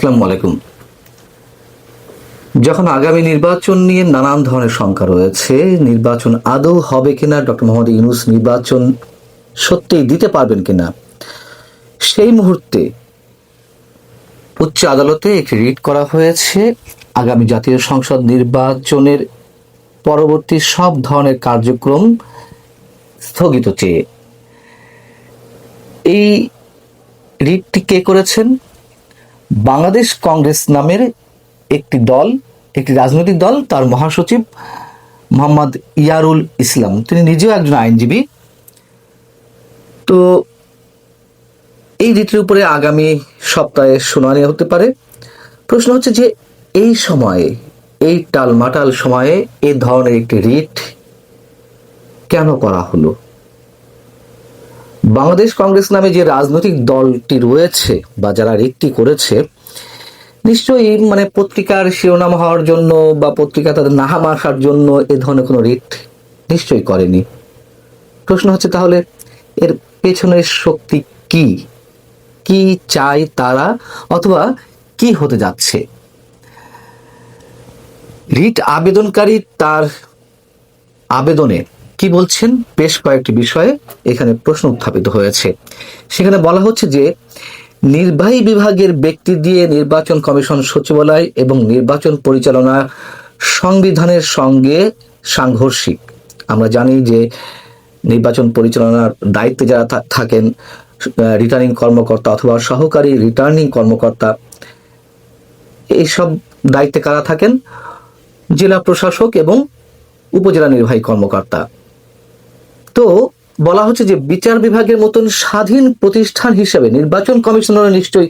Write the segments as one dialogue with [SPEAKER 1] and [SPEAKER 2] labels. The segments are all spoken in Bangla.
[SPEAKER 1] আসসালামু আলাইকুম। যখন আগামী নির্বাচন নিয়ে নানান ধরনের শঙ্কা রয়েছে, নির্বাচন আদৌ হবে কিনা, ডক্টর মোহাম্মদ ইউনূস নির্বাচন সত্যিই দিতে পারবেন কিনা, সেই মুহূর্তে উচ্চ আদালতে একটি রিট করা হয়েছে আগামী জাতীয় সংসদ নির্বাচনের পরবর্তী সব ধরনের কার্যক্রম স্থগিত চেয়ে। এই রিটটি কে করেছেন? বাংলাদেশ কংগ্রেস নামের একটি দল, একটি রাজনৈতিক দল, তার মহাসচিব মোহাম্মদ ইয়ারুল ইসলাম, তিনি নিজেও একজন আইনজীবী। তো এই রিটের উপরে আগামী সপ্তাহে শুনানি হতে পারে। প্রশ্ন হচ্ছে যে এই সময়ে, এই টালমাটাল সময়ে এই ধরনের একটি রিট কেন করা হলো? বাংলাদেশ কংগ্রেস নামে যে রাজনৈতিক দলটি রয়েছে বা যারা রিটটি করেছে, নিশ্চয়ই পত্রিকার শিরোনাম হওয়ার জন্য বা পত্রিকা তাদের নাম আসার জন্য এ ধরনের কোনো রিট নিশ্চয়ই করেনি। প্রশ্ন হচ্ছে তাহলে এর পেছনের শক্তি কি? কি চায় তারা, অথবা কি হতে যাচ্ছে? রিট আবেদনকারী তার আবেদনে কি বলছেন? বেশ কয়েকটি বিষয়ে এখানে প্রশ্ন উত্থাপিত হয়েছে। সেখানে বলা হচ্ছে যে নির্বাহী বিভাগের ব্যক্তি দিয়ে নির্বাচন কমিশন সচিবালয় এবং নির্বাচন পরিচালনা সংবিধানের সঙ্গে সাংঘর্ষিক। আমরা জানি যে নির্বাচন পরিচালনার দায়িত্বে যারা থাকেন, রিটার্নিং কর্মকর্তা অথবা সহকারী রিটার্নিং কর্মকর্তা, এইসব দায়িত্বে কারা থাকেন? জেলা প্রশাসক এবং উপজেলা নির্বাহী কর্মকর্তা। তো বলা হচ্ছে যে বিচার বিভাগের মতন স্বাধীন প্রতিষ্ঠান হিসেবে নির্বাচন কমিশনের নিশ্চয়ই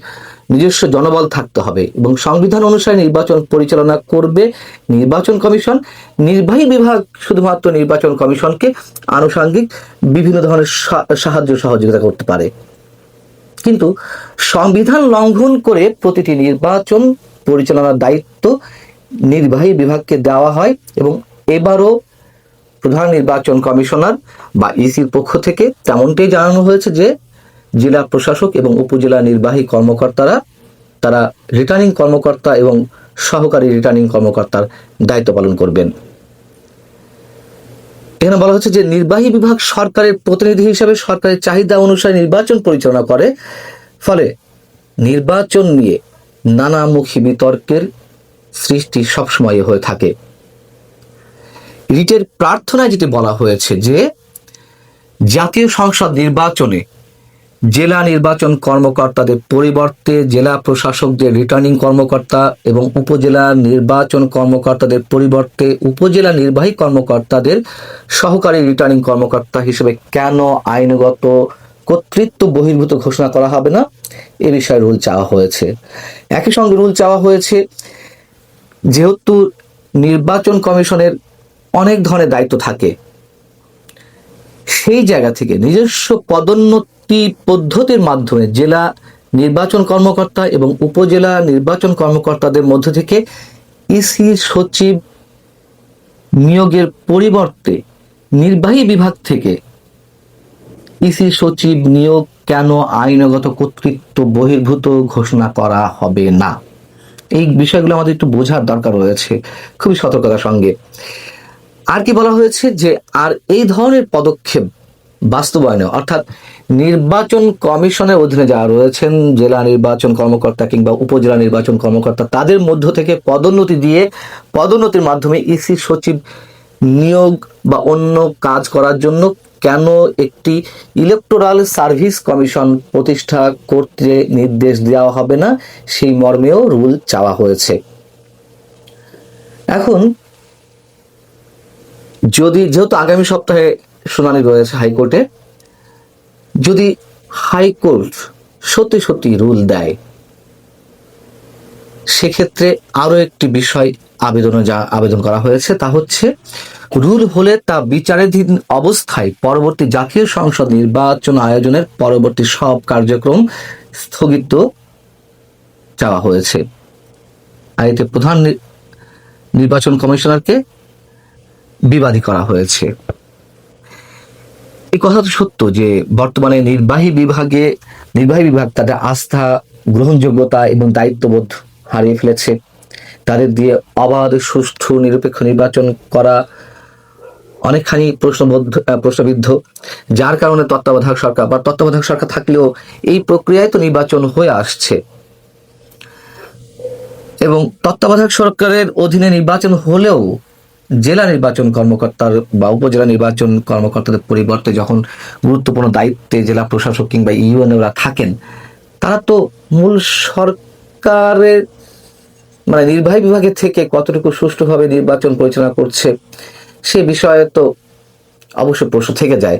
[SPEAKER 1] নিজস্ব জনবল থাকতে হবে এবং সংবিধান অনুসারে নির্বাচন পরিচালনা করবে নির্বাচন কমিশন। নির্বাহী বিভাগ শুধুমাত্র নির্বাচন কমিশনকে আনুষঙ্গিক বিভিন্ন ধরনের সাহায্য সহযোগিতা করতে পারে। কিন্তু সংবিধান লঙ্ঘন করে প্রতিটি নির্বাচন পরিচালনার দায়িত্ব নির্বাহী বিভাগকে দেওয়া হয় এবং এবারও প্রধান নির্বাচন কমিশনার বা ইসির পক্ষ থেকে তেমনটাই জানানো হয়েছে যে জেলা প্রশাসক এবং উপজেলা নির্বাহী কর্মকর্তারা, তারা রিটার্নিং কর্মকর্তা এবং সহকারী রিটার্নিং কর্মকর্তার দায়িত্ব পালন করবেন। এখানে বলা হচ্ছে যে নির্বাহী বিভাগ সরকারের প্রতিনিধি হিসেবে সরকারের চাহিদা অনুসারে নির্বাচন পরিচালনা করে, ফলে নির্বাচন নিয়ে নানামুখী বিতর্কের সৃষ্টি সবসময় হয়ে থাকে। রিটের প্রার্থনায় যেটি বলা হয়েছে যে জাতীয় সংসদ নির্বাচনে জেলা নির্বাচন কর্মকর্তাদের পরিবর্তে জেলা প্রশাসকদের রিটার্নিং কর্মকর্তা এবং উপজেলা নির্বাচন কর্মকর্তাদের পরিবর্তে উপজেলা নির্বাহী কর্মকর্তাদের সহকারী রিটার্নিং কর্মকর্তা হিসেবে কেন আইনগত কর্তৃত্ব বহির্ভূত ঘোষণা করা হবে না, এ বিষয়ে রুল চাওয়া হয়েছে। একই সঙ্গে রুল চাওয়া হয়েছে যেহেতু নির্বাচন কমিশনের অনেক ধরনের দায়িত্ব থাকে, সেই জায়গা থেকে নিজস্ব পদোন্নতি পদ্ধতির মাধ্যমে জেলা নির্বাচন কর্মকর্তা এবং উপজেলা নির্বাচন কর্মকর্তাদের মধ্য থেকে ইসি সচিব নিয়োগের পরিবর্তে নির্বাহী বিভাগ থেকে ইসি সচিব নিয়োগ কেন আইনগত কর্তৃত্ব বহির্ভূত ঘোষণা করা হবে না? এই বিষয়গুলো আমাদের একটু বোঝার দরকার রয়েছে খুবই সতর্কতার সঙ্গে। আর কি বলা হয়েছে যে আর এই ধরনের পদক্ষেপ বাস্তবায়নে, অর্থাৎ নির্বাচন কমিশনের অধীনে যারা রয়েছেন জেলা নির্বাচন কর্মকর্তা কিংবা উপজেলা নির্বাচন কর্মকর্তা, তাদের মধ্য থেকে পদোন্নতি দিয়ে পদোন্নতির মাধ্যমে ইসি সচিব নিয়োগ বা অন্য কাজ করার জন্য কেন একটি ইলেকটোরাল সার্ভিস কমিশন প্রতিষ্ঠা করতে নির্দেশ দেওয়া হবে না, সেই মর্মেও রুল চাওয়া হয়েছে। এখন যেহেতু আগামী সপ্তাহে শুনানি রয়েছে হাইকোর্টে, যদি হাইকোর্ট সত্যি সত্যি রুল দেয়, সেক্ষেত্রে আরো একটি বিষয় আবেদন করা হয়েছে, তা হচ্ছে রুল হলে তা বিচারাধীন অবস্থায় পরবর্তী জাতীয় সংসদ নির্বাচন আয়োজনের পরবর্তী সব কার্যক্রম স্থগিত চাওয়া হয়েছে। আর এতে প্রধান নির্বাচন কমিশনারকে বিবাদী করা হয়েছে। এই কথা তো সত্য যে বর্তমানে নির্বাহী বিভাগ তাদের আস্থা গ্রহণযোগ্যতা এবং দায়িত্ববোধ হারিয়ে ফেলেছে। তাদের দিয়ে অবাধ, সুষ্ঠু, নিরপেক্ষ নির্বাচন করা অনেকখানি প্রশ্নবিদ্ধ, যার কারণে তত্ত্বাবধায়ক সরকার থাকলেও এই প্রক্রিয়ায় তো নির্বাচন হয়ে আসছে, এবং তত্ত্বাবধায়ক সরকারের অধীনে নির্বাচন হলেও জেলা নির্বাচন কর্মকর্তার বা উপজেলা নির্বাচন কর্মকর্তাদের পরিবর্তে যখন গুরুত্বপূর্ণ দায়িত্বে জেলা প্রশাসক কিংবা ইউএনওরা থাকেন, তারা তো মূল সরকারের মানে নির্বাহী বিভাগের থেকে কতটুকু সুষ্ঠুভাবে নির্বাচন পরিচালনা করছে সে বিষয়ে তো অবশ্য প্রশ্ন থেকে যায়।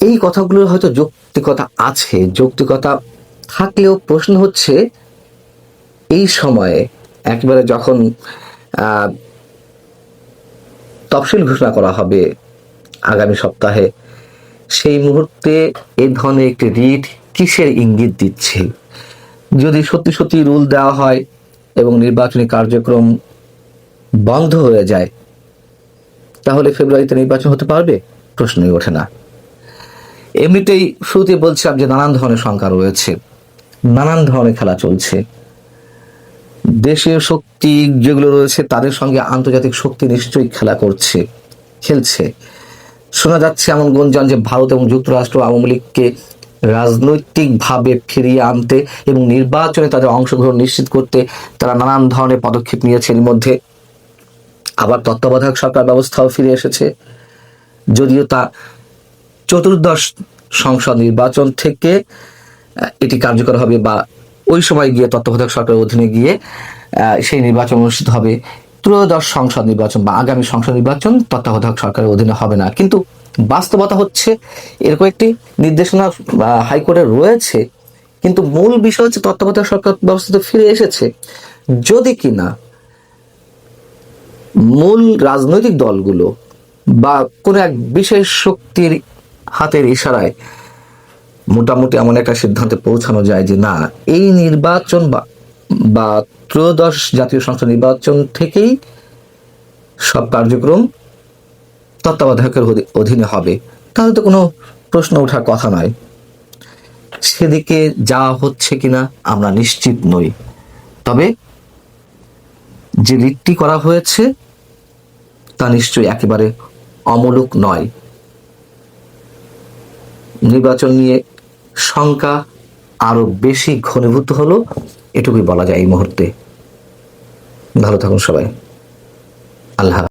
[SPEAKER 1] এই কথাগুলোর হয়তো যৌক্তিকতা আছে, যৌক্তিকতা থাকলেও প্রশ্ন হচ্ছে এই সময়ে একেবারে যখন তফসিল ঘোষণা করা হবে আগামী সপ্তাহে, সেই মুহূর্তে এই ধরনের একটি রিট কিসের ইঙ্গিত দিচ্ছে? যদি সত্যি সত্যি রুল দেওয়া হয় এবং নির্বাচনী কার্যক্রম বন্ধ হয়ে যায়, তাহলে ফেব্রুয়ারিতে নির্বাচন হতে পারবে? প্রশ্নই ওঠে না। এমনিতেই শুরুতে বলছিলাম যে নানান ধরনের শঙ্কা রয়েছে, নানান ধরনের খেলা চলছে। দেশীয় শক্তি যেগুলো রয়েছে তাদের সঙ্গে আন্তর্জাতিক শক্তি নিশ্চয়ই খেলছে। শোনা যাচ্ছে এমন গুঞ্জন যে ভারত এবং যুক্তরাষ্ট্র আওয়ামী লীগকে রাজনৈতিকভাবে ফিরিয়ে আনতে এবং নির্বাচনে তাদের অংশগ্রহণ নিশ্চিত করতে তারা নানান ধরনের পদক্ষেপ নিয়েছে। এর মধ্যে আবার তত্ত্বাবধায়ক সরকার ব্যবস্থাও ফিরে এসেছে, যদিও তা চতুর্দশ সংসদ নির্বাচন থেকে এটি কার্যকর হবে, বা ওই সময় গিয়ে তত্ত্বাবধায়ক সরকারের অধীনে গিয়ে সেই নির্বাচন অনুষ্ঠিত হবে। ত্রয়োদশ সংসদ নির্বাচন বা আগামী সংসদ নির্বাচন তত্ত্বাবধায়ক সরকারের অধীনে হবে না। কিন্তু বাস্তবতা হচ্ছে এরকম একটি নির্দেশনা হাইকোর্টে রয়েছে, কিন্তু মূল বিষয় হচ্ছে তত্ত্বাবধায়ক সরকার ব্যবস্থা ফিরে এসেছে। যদি কিনা মূল রাজনৈতিক দলগুলো বা কোনো এক বিশেষ শক্তির হাতের ইশারায় মোটামুটি এমন একটা সিদ্ধান্তে পৌঁছানো যায় যে না, এই নির্বাচন বা ত্রয়োদশ জাতীয় সংসদ নির্বাচন থেকেই সব কার্যক্রম তত্ত্বাবধায়কের অধীনে হবে, তাহলে তো কোনো প্রশ্ন ওঠার কথা নয়। সেদিকে যাওয়া হচ্ছে কিনা আমরা নিশ্চিত নই, তবে যে রিটটি করা হয়েছে তা নিশ্চয়ই একেবারে অমূলক নয়। নির্বাচন নিয়ে শঙ্কা আরো বেশি ঘনীভূত হলো, এটুকুই বলা যায় এই মুহূর্তে। ভালো থাকুন সবাই। আল্লাহ।